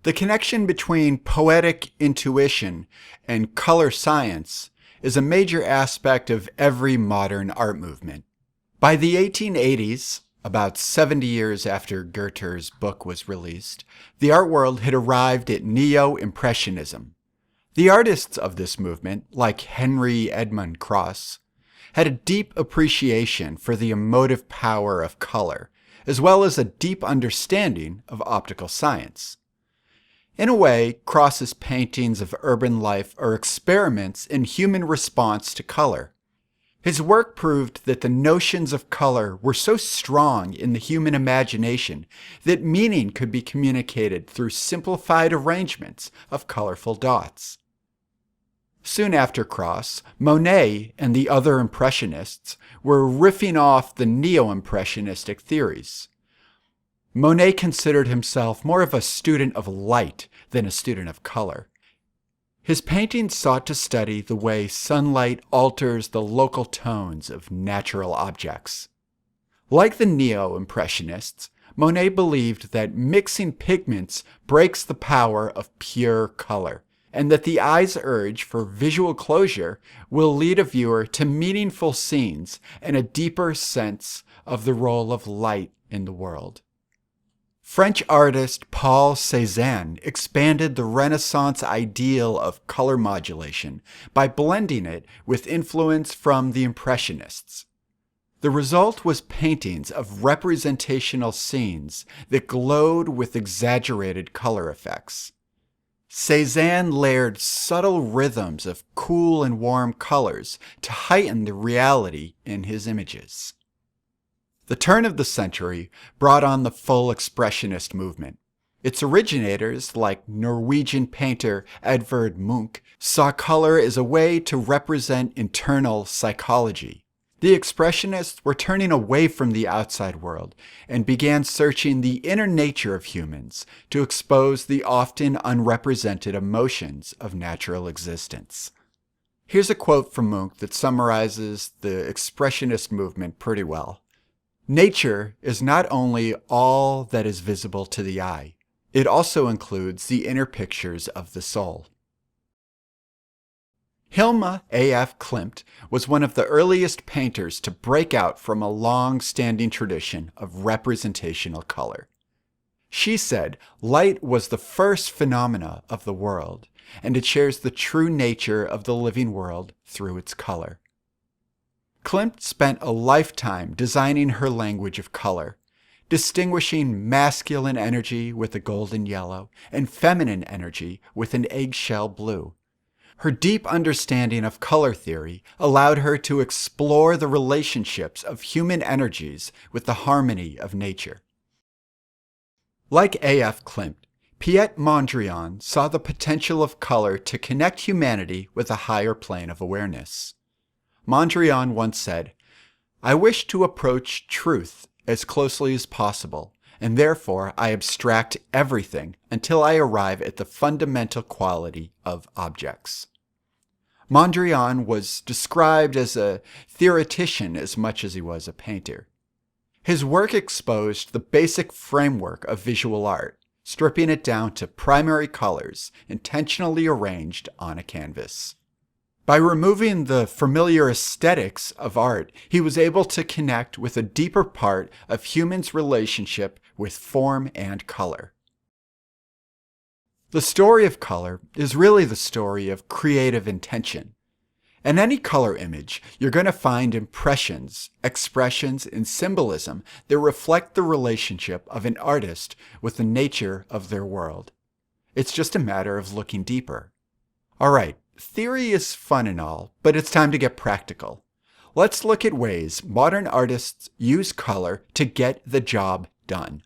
The connection between poetic intuition and color science is a major aspect of every modern art movement. By the 1880s, about 70 years after Goethe's book was released, the art world had arrived at Neo-Impressionism. The artists of this movement, like Henry Edmund Cross, had a deep appreciation for the emotive power of color, as well as a deep understanding of optical science. In a way, Cross's paintings of urban life are experiments in human response to color. His work proved that the notions of color were so strong in the human imagination that meaning could be communicated through simplified arrangements of colorful dots. Soon after Cross, Monet and the other Impressionists were riffing off the Neo-Impressionistic theories. Monet considered himself more of a student of light than a student of color. His paintings sought to study the way sunlight alters the local tones of natural objects. Like the Neo-Impressionists, Monet believed that mixing pigments breaks the power of pure color, and that the eye's urge for visual closure will lead a viewer to meaningful scenes and a deeper sense of the role of light in the world. French artist Paul Cézanne expanded the Renaissance ideal of color modulation by blending it with influence from the Impressionists. The result was paintings of representational scenes that glowed with exaggerated color effects. Cézanne layered subtle rhythms of cool and warm colors to heighten the reality in his images. The turn of the century brought on the full expressionist movement. Its originators, like Norwegian painter Edvard Munch, saw color as a way to represent internal psychology. The expressionists were turning away from the outside world and began searching the inner nature of humans to expose the often unrepresented emotions of natural existence. Here's a quote from Munch that summarizes the expressionist movement pretty well. "Nature is not only all that is visible to the eye, it also includes the inner pictures of the soul." Hilma A.F. Klimt was one of the earliest painters to break out from a long-standing tradition of representational color. She said light was the first phenomena of the world, and it shares the true nature of the living world through its color. Klimt spent a lifetime designing her language of color, distinguishing masculine energy with a golden yellow and feminine energy with an eggshell blue. Her deep understanding of color theory allowed her to explore the relationships of human energies with the harmony of nature. Like A.F. Klimt, Piet Mondrian saw the potential of color to connect humanity with a higher plane of awareness. Mondrian once said, "I wish to approach truth as closely as possible, and therefore I abstract everything until I arrive at the fundamental quality of objects." Mondrian was described as a theoretician as much as he was a painter. His work exposed the basic framework of visual art, stripping it down to primary colors intentionally arranged on a canvas. By removing the familiar aesthetics of art, he was able to connect with a deeper part of humans' relationship with form and color. The story of color is really the story of creative intention. In any color image, you're going to find impressions, expressions, and symbolism that reflect the relationship of an artist with the nature of their world. It's just a matter of looking deeper. All right. Theory is fun and all, but it's time to get practical. Let's look at ways modern artists use color to get the job done.